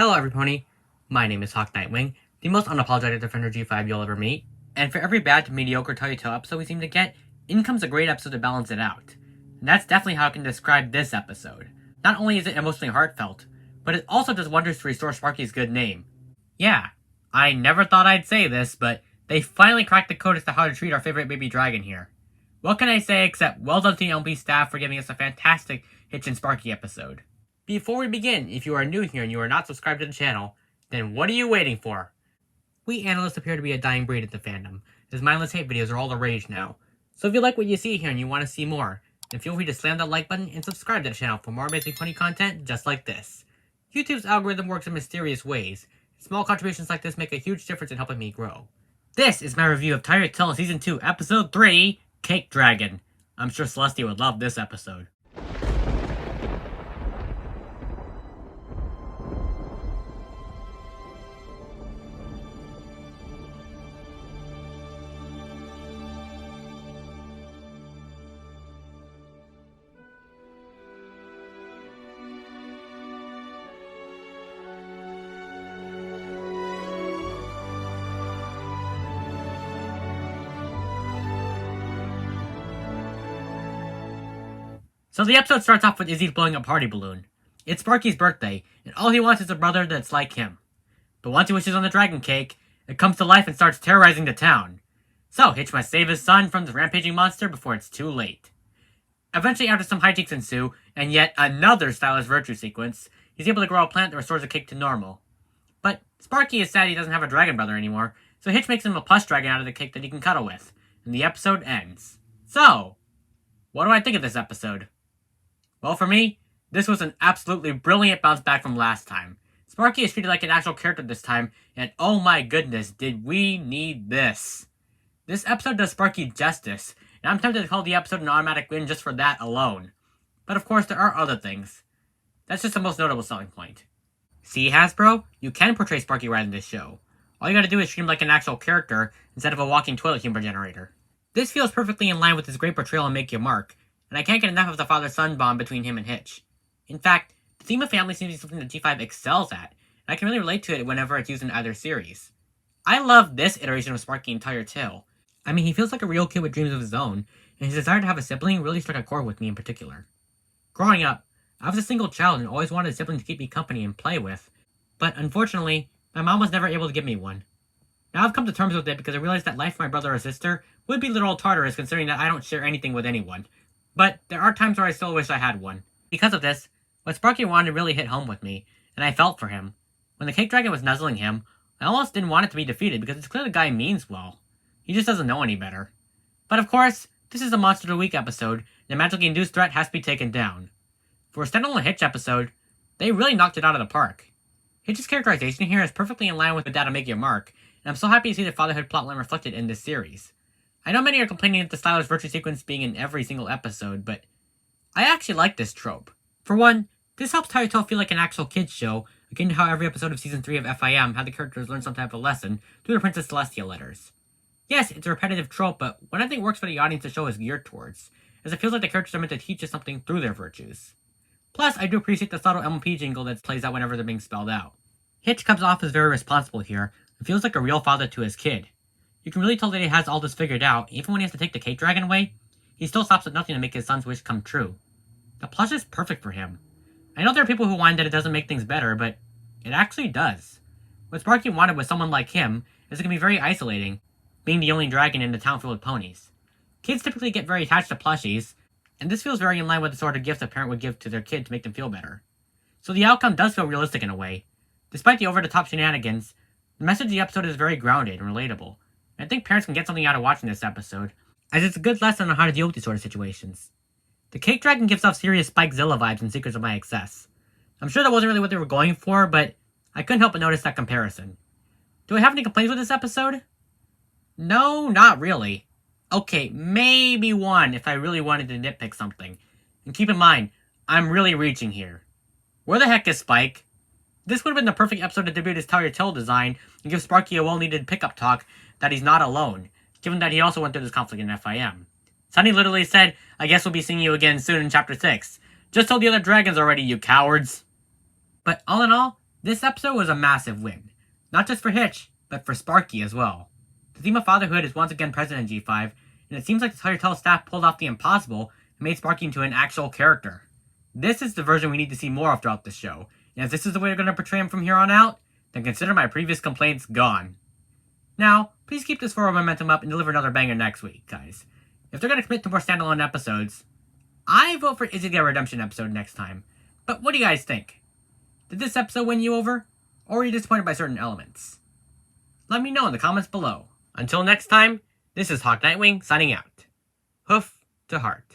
Hello everypony, my name is Hawk Nightwing, the most unapologetic Defender G5 you'll ever meet, and for every bad to mediocre Telltale episode we seem to get, in comes a great episode to balance it out. And that's definitely how I can describe this episode. Not only is it emotionally heartfelt, but it also does wonders to restore Sparky's good name. Yeah, I never thought I'd say this, but they finally cracked the code as to how to treat our favorite baby dragon here. What can I say except well done to the MLB staff for giving us a fantastic Hitch and Sparky episode. Before we begin, if you are new here and you are not subscribed to the channel, then what are you waiting for? We analysts appear to be a dying breed at the fandom, as mindless hate videos are all the rage now. So if you like what you see here and you want to see more, then feel free to slam that like button and subscribe to the channel for more amazing funny content just like this. YouTube's algorithm works in mysterious ways. Small contributions like this make a huge difference in helping me grow. This is my review of Tyrant Tale Season 2, Episode 3, Cake Dragon. I'm sure Celestia would love this episode. So the episode starts off with Izzy blowing a party balloon. It's Sparky's birthday, and all he wants is a brother that's like him. But once he wishes on the dragon cake, it comes to life and starts terrorizing the town. So Hitch must save his son from the rampaging monster before it's too late. Eventually, after some hijinks ensue, and yet another stylish virtue sequence, he's able to grow a plant that restores the cake to normal. But Sparky is sad he doesn't have a dragon brother anymore, so Hitch makes him a plush dragon out of the cake that he can cuddle with, and the episode ends. So, what do I think of this episode? Well, for me, this was an absolutely brilliant bounce back from last time. Sparky is treated like an actual character this time, and oh my goodness, did we need this. This episode does Sparky justice, and I'm tempted to call the episode an automatic win just for that alone. But of course, there are other things. That's just the most notable selling point. See, Hasbro? You can portray Sparky right in this show. All you gotta do is treat him like an actual character, instead of a walking toilet humor generator. This feels perfectly in line with his great portrayal in Make Your Mark, and I can't get enough of the father-son bond between him and Hitch. In fact, the theme of family seems to be something that G5 excels at, and I can really relate to it whenever it's used in either series. I love this iteration of Sparky's entire tale. I mean, he feels like a real kid with dreams of his own, and his desire to have a sibling really struck a chord with me in particular. Growing up, I was a single child and always wanted a sibling to keep me company and play with, but unfortunately, my mom was never able to give me one. Now I've come to terms with it because I realized that life for my brother or sister would be literal Tartarus considering that I don't share anything with anyone. But there are times where I still wish I had one. Because of this, what Sparky wanted really hit home with me, and I felt for him. When the cake dragon was nuzzling him, I almost didn't want it to be defeated because it's clear the guy means well. He just doesn't know any better. But of course, this is a Monster of the Week episode, and the magically induced threat has to be taken down. For a standalone Hitch episode, they really knocked it out of the park. Hitch's characterization here is perfectly in line with that of Make Your Mark, and I'm so happy to see the fatherhood plotline reflected in this series. I know many are complaining at the stylish virtue sequence being in every single episode, but I actually like this trope. For one, this helps Tyrant Tale feel like an actual kids show, akin to how every episode of Season 3 of FIM had the characters learn some type of lesson through the Princess Celestia letters. Yes, it's a repetitive trope, but what I think works for the audience the show is geared towards, as it feels like the characters are meant to teach us something through their virtues. Plus, I do appreciate the subtle MLP jingle that plays out whenever they're being spelled out. Hitch comes off as very responsible here, and feels like a real father to his kid. You can really tell that he has all this figured out, even when he has to take the cake dragon away, he still stops at nothing to make his son's wish come true. The plush is perfect for him. I know there are people who whine that it doesn't make things better, but it actually does. What Sparky wanted with someone like him is it can be very isolating, being the only dragon in a town filled with ponies. Kids typically get very attached to plushies, and this feels very in line with the sort of gifts a parent would give to their kid to make them feel better. So the outcome does feel realistic in a way. Despite the over-the-top shenanigans, the message of the episode is very grounded and relatable. I think parents can get something out of watching this episode, as it's a good lesson on how to deal with these sort of situations. The cake dragon gives off serious Spikezilla vibes in Secrets of My Excess. I'm sure that wasn't really what they were going for, but I couldn't help but notice that comparison. Do I have any complaints with this episode? No, not really. Okay, maybe one if I really wanted to nitpick something. And keep in mind, I'm really reaching here. Where the heck is Spike? This would have been the perfect episode to debut his Tyrant Tale design and give Sparky a well-needed pickup talk that he's not alone, given that he also went through this conflict in FIM. Sunny literally said, "I guess we'll be seeing you again soon in Chapter 6. Just told the other dragons already, you cowards." But all in all, This episode was a massive win, not just for Hitch, but for Sparky as well. The theme of fatherhood is once again present in G5, and it seems like the Telltale staff pulled off the impossible and made Sparky into an actual character. This is the version we need to see more of throughout the show, and if this is the way they're going to portray him from here on out, then consider my previous complaints gone. Now, please keep this forward momentum up and deliver another banger next week, guys. If they're going to commit to more standalone episodes, I vote for Izzy the Redemption episode next time. But what do you guys think? Did this episode win you over? Or were you disappointed by certain elements? Let me know in the comments below. Until next time, this is Hawk Nightwing signing out. Hoof to heart.